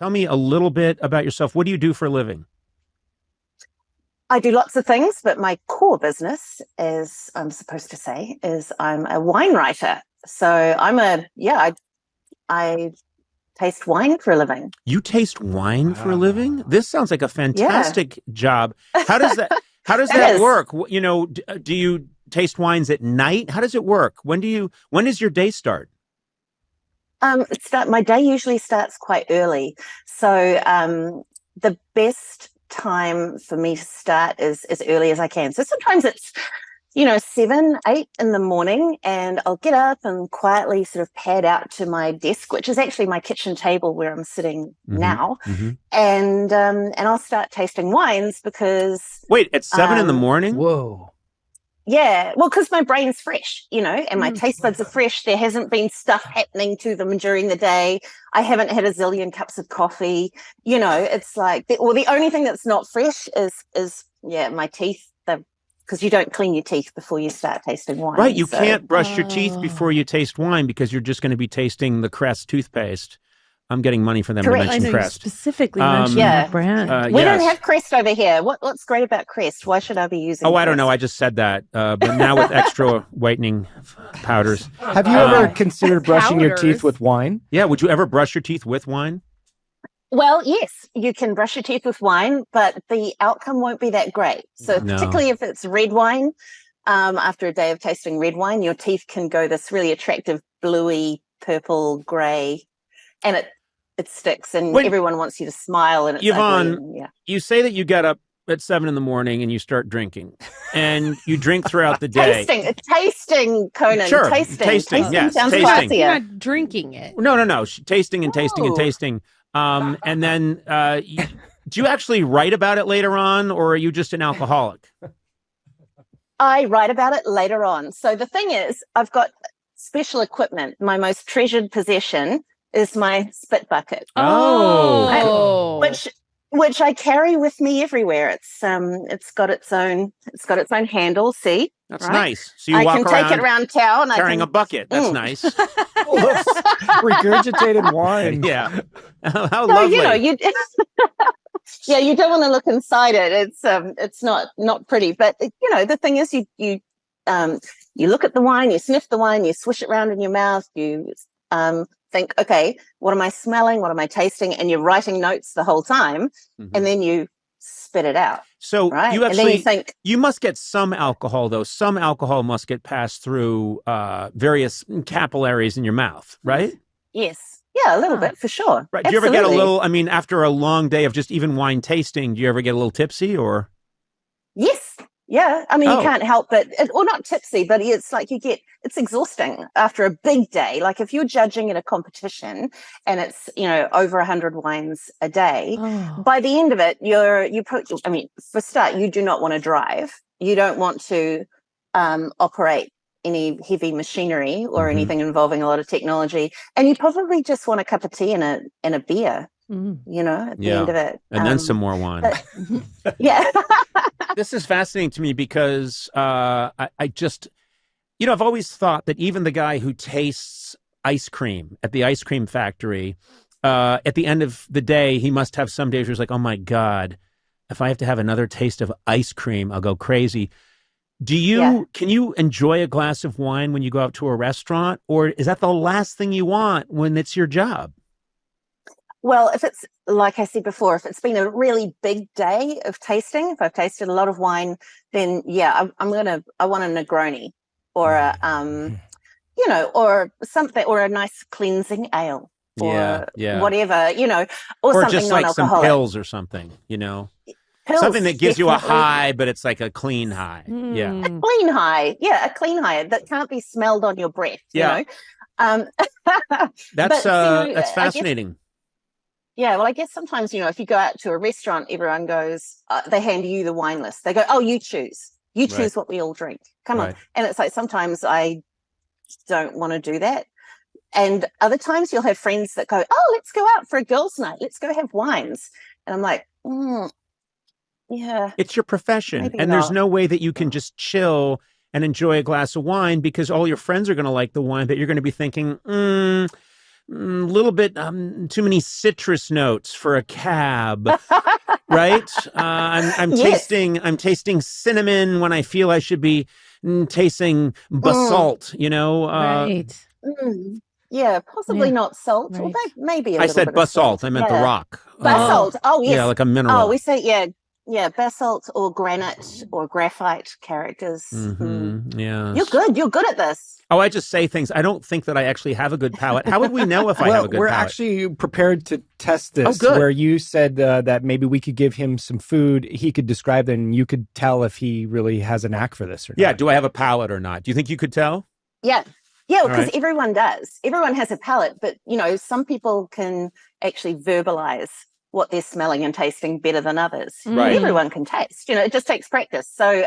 Tell me a little bit about yourself. What do you do for a living? I do lots of things, but my core business, as I'm supposed to say, is I'm a wine writer. So I taste wine for a living. You taste wine for a living? This sounds like a Yeah, fantastic job. How does that how does it that is. work? Do you taste wines at night? How does it work? When does your day start? My day usually starts quite early. So the best time for me to start is as early as I can. So sometimes it's 7, 8 in the morning, and I'll get up and quietly sort of pad out to my desk, which is actually my kitchen table where I'm sitting Hmm. now, Hmm. and I'll start tasting wines because Wait, at 7 in the um, morning? Whoa. yeah, well, because my brain's fresh, and my Mm. taste buds are fresh. There hasn't been stuff happening to them during the day. I haven't had a zillion cups of coffee. It's like, the only thing that's not fresh is my teeth. Because you don't clean your teeth before you start tasting Right, wine. you So, can't brush your teeth before you taste wine because you're just going to be tasting the Crest toothpaste. I'm getting money for them to correct. I mention know you Crest. specifically mentioned Yeah. that brand. We don't Yes. have Crest over here. What's great about Crest? Why should I be using Oh, I don't know. I Crest? just said that. But now with extra whitening powders. Have you ever Um, considered brushing your teeth Powders. with wine? Yeah, would you ever brush your teeth with wine? Well, yes, you can brush your teeth with wine, but the outcome won't be that great. So No. particularly if it's red wine, after a day of tasting red wine, your teeth can go this really attractive bluey, purple, grey, and it sticks, and When- everyone wants you to smile, and it's Yvonne, ugly. Yeah. You say that you get up at 7 in the morning and you start drinking, and you drink throughout the day. Tasting, Conan. Sure, tasting. tasting, yes, sounds tasting. You're classier. not drinking it. No. Tasting and tasting and No. tasting. And then do you actually write about it later on, or are you just an alcoholic? I write about it later on. So the thing is, I've got special equipment. My most treasured possession is my spit bucket, Oh. which I carry with me everywhere. It's got its own handle. See, That's right? nice. So you I walk can take it around town. carrying I a can, bucket. That's Mm. nice. Regurgitated wine. Yeah. How So lovely. you yeah, you don't want to look inside it. It's not pretty. But the thing is, you look at the wine, you sniff the wine, you swish it around in your mouth, you think, okay, what am I smelling? What am I tasting? And you're writing notes the whole time, Mhm. and then you spit it out, So right? you And then actually you think, you must get some alcohol though. Some alcohol must get passed through various capillaries in your mouth, right? yes, yeah, a little Huh. bit for sure. Right. Do you ever get a Absolutely. little? I mean, after a long day of just even wine tasting, do you ever get a little tipsy or? Yes. Yeah. I mean, Oh. you can't help but, or not tipsy, but it's like it's exhausting after a big day. Like if you're judging at a competition and it's, over 100 wines a day, Oh. by the end of it, for start, you do not want to drive. You don't want to operate any heavy machinery or Mhm. anything involving a lot of technology. And you probably just want a cup of tea and a beer, Mm. at the Yeah. end of it. And then some more wine. but- yeah. This is fascinating to me because I just, I've always thought that even the guy who tastes ice cream at the ice cream factory, at the end of the day, he must have some days where he's like, oh my God, if I have to have another taste of ice cream, I'll go crazy. Can you enjoy a glass of wine when you go out to a restaurant, or is that the last thing you want when it's your job? Well, if it's like I said before, if it's been a really big day of tasting, if I've tasted a lot of wine, then yeah, I want a Negroni or or something, or a nice cleansing ale or Yeah. whatever, or Or something just like some non-alcoholic. pills or something, Pills, something that gives you a definitely. high, but it's like a clean high. Yeah. Mm. Clean high. Yeah, a clean high that can't be smelled on your breath, Yeah. Um, That's but, I guess- fascinating. Yeah, well, I guess sometimes, if you go out to a restaurant, everyone goes, they hand you the wine list. They go, oh, you choose. You choose Right. what we all drink. Come Right. on. And it's like sometimes I don't want to do that. And other times you'll have friends that go, oh, let's go out for a girls' night. Let's go have wines. And I'm like, yeah. It's your profession. Maybe And there's not. no way that you can just chill and enjoy a glass of wine because all your friends are going to like the wine, but you're going to be thinking, little bit too many citrus notes for a cab, right? I'm Yes. tasting cinnamon when I feel I should be tasting basalt. Right. Yeah, possibly Yeah. not salt, Right. although maybe a I little said bit of basalt. salt. I meant the rock. Basalt. Oh, yes. Yeah, like a mineral. Oh, we say, yeah, basalt or granite or graphite characters. Yeah. You're good. You're good at this. Oh, I just say things. I don't think that I actually have a good palate. How would we know if I have a good we're palate? actually prepared to test this. good. Where you said that maybe we could give him some food, he could describe it, and you could tell if he really has a knack for this or not. Yeah, do I have a palate or not? Do you think you could tell? Yeah. Yeah, because right. everyone does. Everyone has a palate, but some people can actually verbalize what they're smelling and tasting better than others. Right. Everyone can taste. It just takes practice. So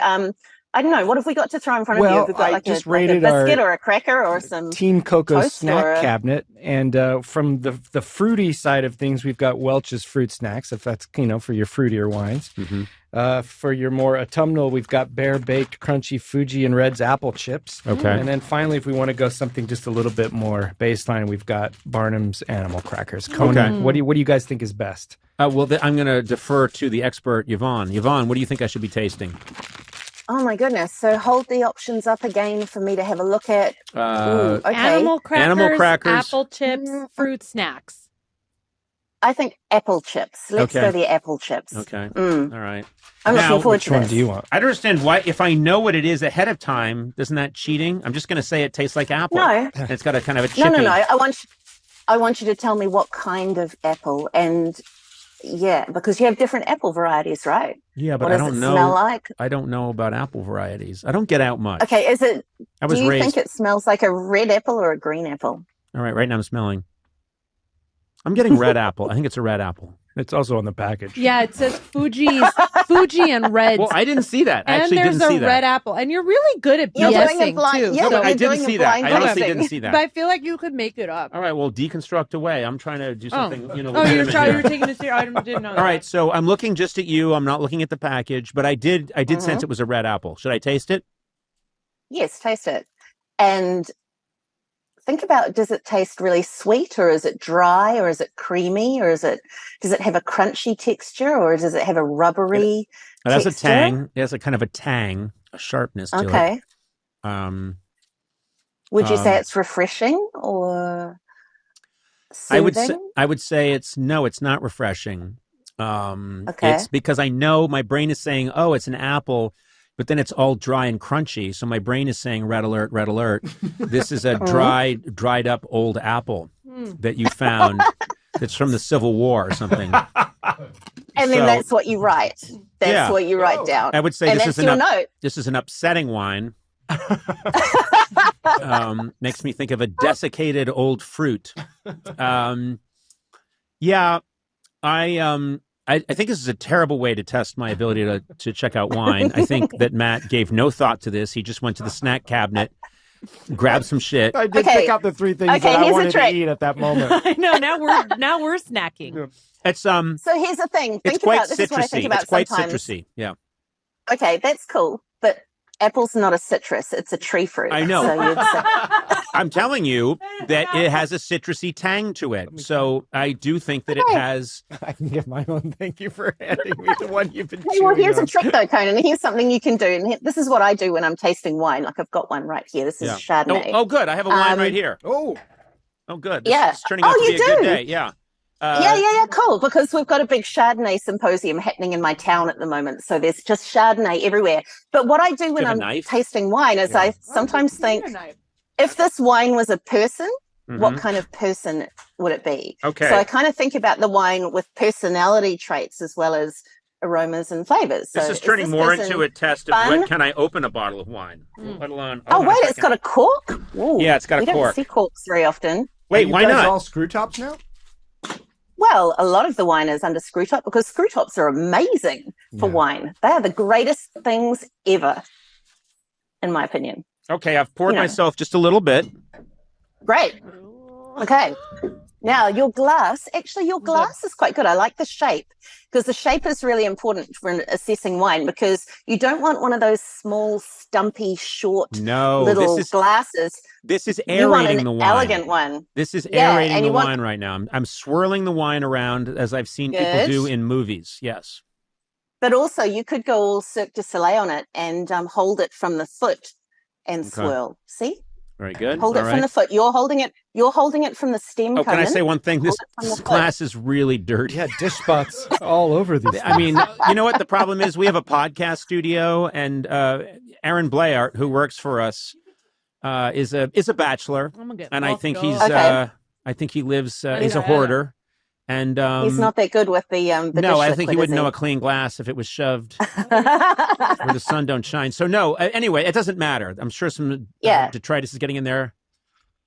I don't know. What have we got to throw in front of you? Have we got like a biscuit or a cracker or some Team Coco snack or cabinet? And from the fruity side of things, we've got Welch's fruit snacks, if that's for your fruitier wines. For your more autumnal, we've got Bear Baked Crunchy Fuji and Red's apple chips. Okay. And then finally, if we want to go something just a little bit more baseline, we've got Barnum's animal crackers. Conan, Okay. what do you guys think is best? Well, I'm going to defer to the expert, Yvonne. Yvonne, what do you think I should be tasting? Oh my goodness. So hold the options up again for me to have a look at. Okay. Animal crackers, apple chips, fruit snacks. I think apple chips. Let's go the apple chips. Okay. All right. I'm looking forward to this. Which one do you want? I don't understand why, if I know what it is ahead of time, isn't that cheating? I'm just going to say it tastes like apple. No. And it's got a kind of a chippy. No. I want you to tell me what kind of apple, and because you have different apple varieties, right? Yeah, but what I does don't it know. Smell like? I don't know about apple varieties. I don't get out much. Okay, is it? Do you think it smells like a red apple or a green apple? All right, right now I'm smelling. I'm getting red apple. I think it's a red apple. It's also on the package. Yeah, it says Fuji and Reds. Well, I didn't see that. I and actually there's didn't see a that. red apple. And you're really good at You're doing guessing, a blind, too. yeah, No, but I you're didn't doing see a that. blind I honestly guessing. didn't see that. But I feel like you could make it up. All right, well, deconstruct away. I'm trying to do something, you're legitimate here. taking this here. I didn't know that. All right, so I'm looking just at you. I'm not looking at the package, but I did sense it was a red apple. Should I taste it? Yes, taste it. And think about, does it taste really sweet, or is it dry, or is it creamy, or does it have a crunchy texture, or does it have a rubbery It has a texture? tang. It has a kind of a tang, a sharpness to it. Okay. Would you say it's refreshing or soothing? I would say it's not refreshing. Okay. It's because I know my brain is saying, oh, it's an apple, but then it's all dry and crunchy. So my brain is saying, red alert, red alert. This is a dried up old apple that you found that's from the Civil War or something. And then that's what you write. That's what you write down. I would say and this that's your note. This is an upsetting wine. Makes me think of a desiccated old fruit. I think this is a terrible way to test my ability to check out wine. I think that Matt gave no thought to this. He just went to the snack cabinet, grabbed some shit. I did pick out the three things that I wanted to eat at that moment. I know. Now we're snacking. It's So here's the thing. it's Think quite about this is what I citrusy. think about It's quite sometimes. citrusy. Yeah. Okay, that's cool. But apple's not a citrus, it's a tree fruit. I know. So you'd say, I'm telling you that it has a citrusy tang to it. So I do think that it has. I can get my own. Thank you for handing me the one you've been hey, well, chewing here's on. a trick though, Conan. Here's something you can do. And this is what I do when I'm tasting wine. Like I've got one right here. This is Chardonnay. Oh, good. I have a wine right here. Oh, good. This is turning out to be a good day. Yeah. Yeah, cool. Because we've got a big Chardonnay symposium happening in my town at the moment. So there's just Chardonnay everywhere. But what I do when I'm tasting wine is I sometimes think, if this wine was a person, what kind of person would it be? Okay. So I kind of think about the wine with personality traits as well as aromas and flavors. This so is turning more into a test of fun? when can I open a bottle of wine, let alone. Oh, wait, it's got a cork? Ooh, yeah, it's got a we cork. don't see corks very often. Wait, why not? All screw tops now? Well, a lot of the wine is under screw top because screw tops are amazing for wine. They are the greatest things ever, in my opinion. Okay, I've poured myself just a little bit. Great. Okay. Now, your glass is quite good. I like the shape because the shape is really important for assessing wine because you don't want one of those small, stumpy, short little glasses. This is aerating the wine. Elegant one. This is aerating the wine right now. I'm swirling the wine around as I've seen people do in movies. Yes. But also you could go all Cirque du Soleil on it and hold it from the foot and swirl. See? Very good. Hold it from the foot. You're holding it from the stem. Oh, can I say one thing? This glass is really dirty. Yeah, dish spots all over these. I mean, you know what the problem is? We have a podcast studio, and Aaron Blayart, who works for us, is a bachelor, and I think he lives. He's a hoarder, and he's not that good with the no, I think he wouldn't know a clean glass if it was shoved where the sun don't shine. So no, anyway, it doesn't matter. I'm sure some detritus is getting in there.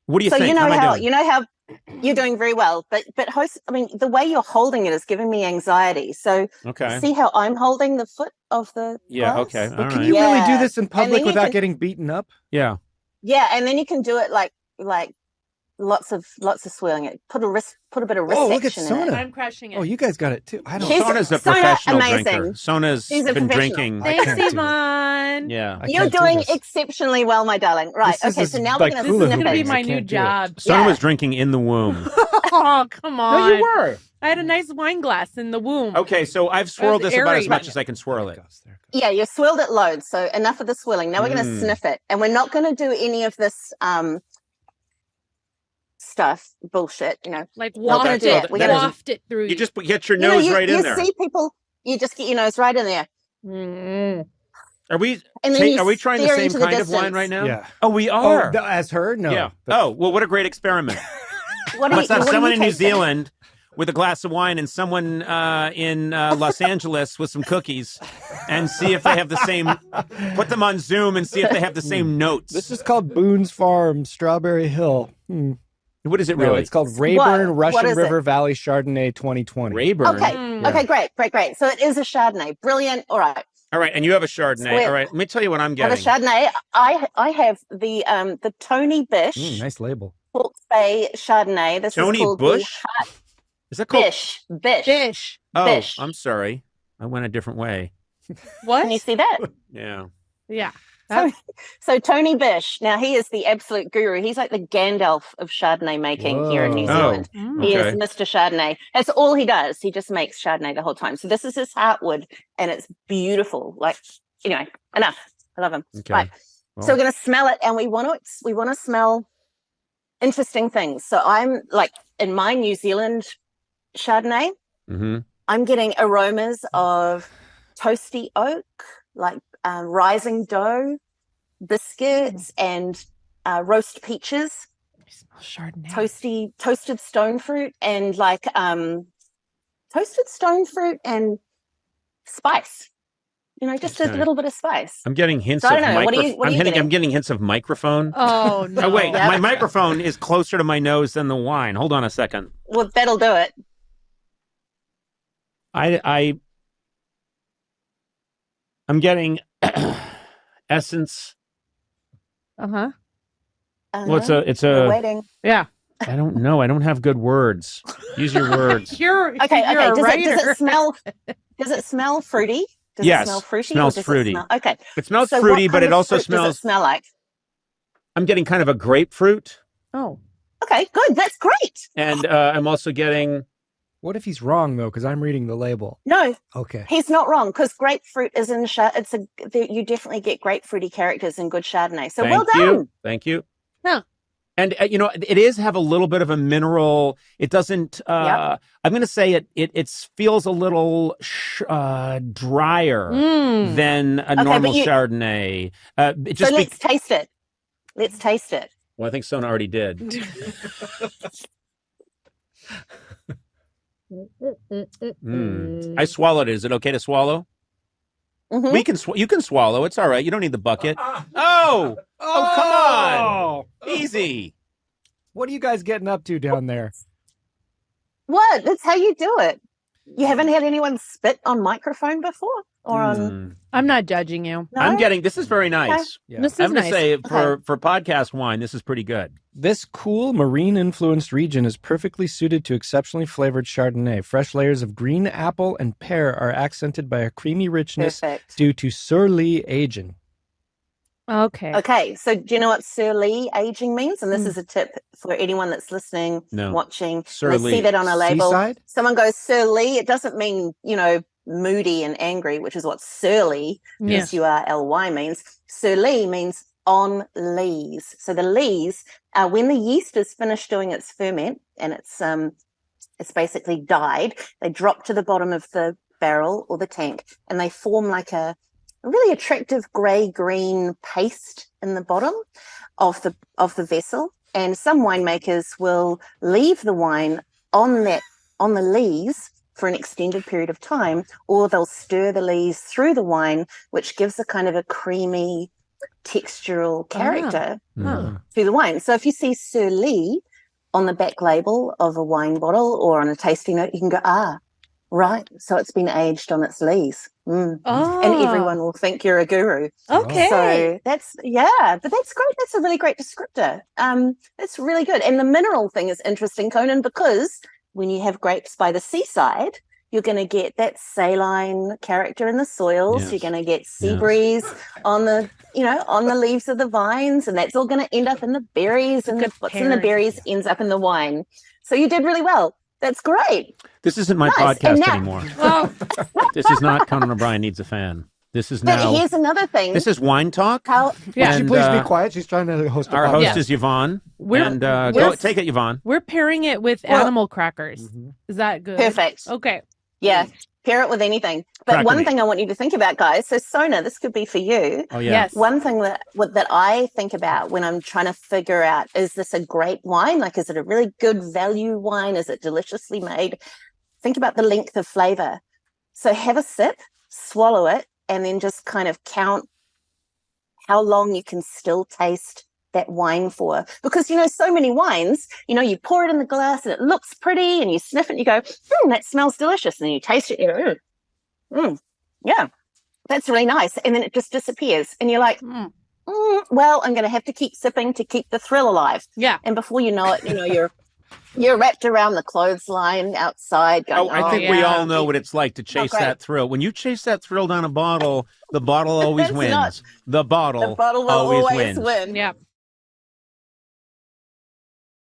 What do you think? You know how you're doing very well, but the way you're holding it is giving me anxiety. So see how I'm holding the foot of the glass? Okay. All right. Can you really do this in public without getting beaten up? Yeah. Yeah, and then you can do it like lots of swirling. It put a bit of wrist look at action in Sona. it. I'm crushing it. Oh, you guys got it too. I don't. Sona's a professional drinker. Sona's been drinking. Thanks, Yvonne. Yeah, you're doing exceptionally well, my darling. Right. Okay. So now we're going to This is going to be my new job. Sona was drinking in the womb. Oh, come on. No, you were. I had a nice wine glass in the womb. Okay, so I've swirled this about as much as I can swirl it. Yeah, you swirled it loads. So enough of the swirling. Now we're going to sniff it, and we're not going to do any of this stuff bullshit, like waft it through you just get your nose right in there. You see people, you just get your nose right in there. Are we trying the same kind of wine right now? Yeah. Oh, we are. Oh, as her? No. Yeah. Oh, well, what a great experiment. Let's have someone in New Zealand with a glass of wine and someone in Los Angeles with some cookies and see if they have the same, put them on Zoom and see if they have the same notes. This is called Boone's Farm, Strawberry Hill. What is it really? It's called Rayburn Russian River Valley Chardonnay 2020. Rayburn. Okay, great. So it is a Chardonnay. Brilliant. All right, and you have a Chardonnay. All right, let me tell you what I'm getting. I have a Chardonnay. I have the Tony Bish. Nice label. Hawke's Bay Chardonnay. This Tony is called Bush? Is that called Bish? Oh, Bish. I'm sorry. I went a different way. What? Can you see that? Yeah. So Tony Bish, now he is the absolute guru. He's like the Gandalf of Chardonnay making here in New Zealand. He is Mr. Chardonnay. That's all he does. He just makes Chardonnay the whole time. So this is his heartwood, and it's beautiful. Like, anyway, enough. I love him. Okay. Right. Well. So we're going to smell it, and we want to smell interesting things. So I'm like in my New Zealand Chardonnay, I'm getting aromas of toasty oak, like rising dough, biscuits, and roast peaches. I smell Chardonnay. Toasted stone fruit, and like toasted stone fruit and spice. Just a little bit of spice. I'm getting hints of microphone. I'm getting hints of microphone. Oh no! Oh wait, my microphone is closer to my nose than the wine. Hold on a second. Well, that'll do it. I'm getting essence. Uh-huh. Well, it's a. We're waiting. Yeah. I don't know. I don't have good words. Use your words. You're a Does writer. Does it smell fruity? Yes. It smell fruity? Smells fruity. It smells so fruity, but it also smells. Does it smell like? I'm getting kind of a grapefruit. Oh. Okay, good. That's great. And I'm also getting. What if he's wrong though? Because I'm reading the label. No. Okay. He's not wrong because grapefruit is in you definitely get grapefruity characters in good Chardonnay. So well done. Thank you. Yeah. And it is have a little bit of a mineral. It doesn't. I'm going to say it feels a little drier than a normal Chardonnay. Let's taste it. Let's taste it. Well, I think Sona already did. I swallowed it. Is it okay to swallow? Mm-hmm. You can swallow. It's all right. You don't need the bucket. Oh, come on. Easy. What are you guys getting up to down there? What? That's how you do it. You haven't had anyone spit on microphone before? Or on... I'm not judging you. No? I'm getting, this is very nice. Okay. Yeah. This is I'm going to nice. say for podcast wine, this is pretty good. This cool marine-influenced region is perfectly suited to exceptionally flavored Chardonnay. Fresh layers of green apple and pear are accented by a creamy richness due to Sur-Lie aging. Okay. Okay, so do you know what Sur-Lie aging means? And this is a tip for anyone that's listening, watching. They see that on a label. Seaside? Someone goes Sur-Lie. It doesn't mean, moody and angry, which is what surly, S-U-R-L-Y means. Sur-Lie means on lees. So the lees, when the yeast is finished doing its ferment and it's basically died, they drop to the bottom of the barrel or the tank and they form like a really attractive grey-green paste in the bottom of the vessel. And some winemakers will leave the wine on the lees for an extended period of time, or they'll stir the lees through the wine, which gives a kind of a creamy textural character to the wine. So if you see Sur-Lie on the back label of a wine bottle or on a tasting note, you can go, right, so it's been aged on its lees. And everyone will think you're a guru. Okay. So but that's great. That's a really great descriptor. That's really good. And the mineral thing is interesting, Conan, because when you have grapes by the seaside, you're going to get that saline character in the soils. Yes. You're going to get sea breeze on the leaves of the vines, and that's all going to end up in the berries, and what's in the berries ends up in the wine. So you did really well. That's great. This isn't my podcast anymore. This is not Conan O'Brien Needs a Fan. This is now. But here's another thing. This is Wine Talk. Would she please be quiet? She's trying to host a podcast. Our host is Yvonne. Go take it, Yvonne. We're pairing it with animal crackers. Is that good? Perfect. Okay. Yeah. Pair it with anything. But one thing I want you to think about, guys, so Sona, this could be for you. Oh, yeah. Yes. One thing that I think about when I'm trying to figure out, is this a great wine? Like, is it a really good value wine? Is it deliciously made? Think about the length of flavor. So have a sip, swallow it, and then just kind of count how long you can still taste that wine for. Because, so many wines, you pour it in the glass and it looks pretty and you sniff it and you go, that smells delicious. And then you taste it, and you go, yeah, that's really nice. And then it just disappears. And you're like, well, I'm going to have to keep sipping to keep the thrill alive. Yeah. And before you know it, you're wrapped around the clothesline outside. Going, I think we all know what it's like to chase that thrill. When you chase that thrill down a bottle, the bottle always wins. The bottle will always win. Yeah.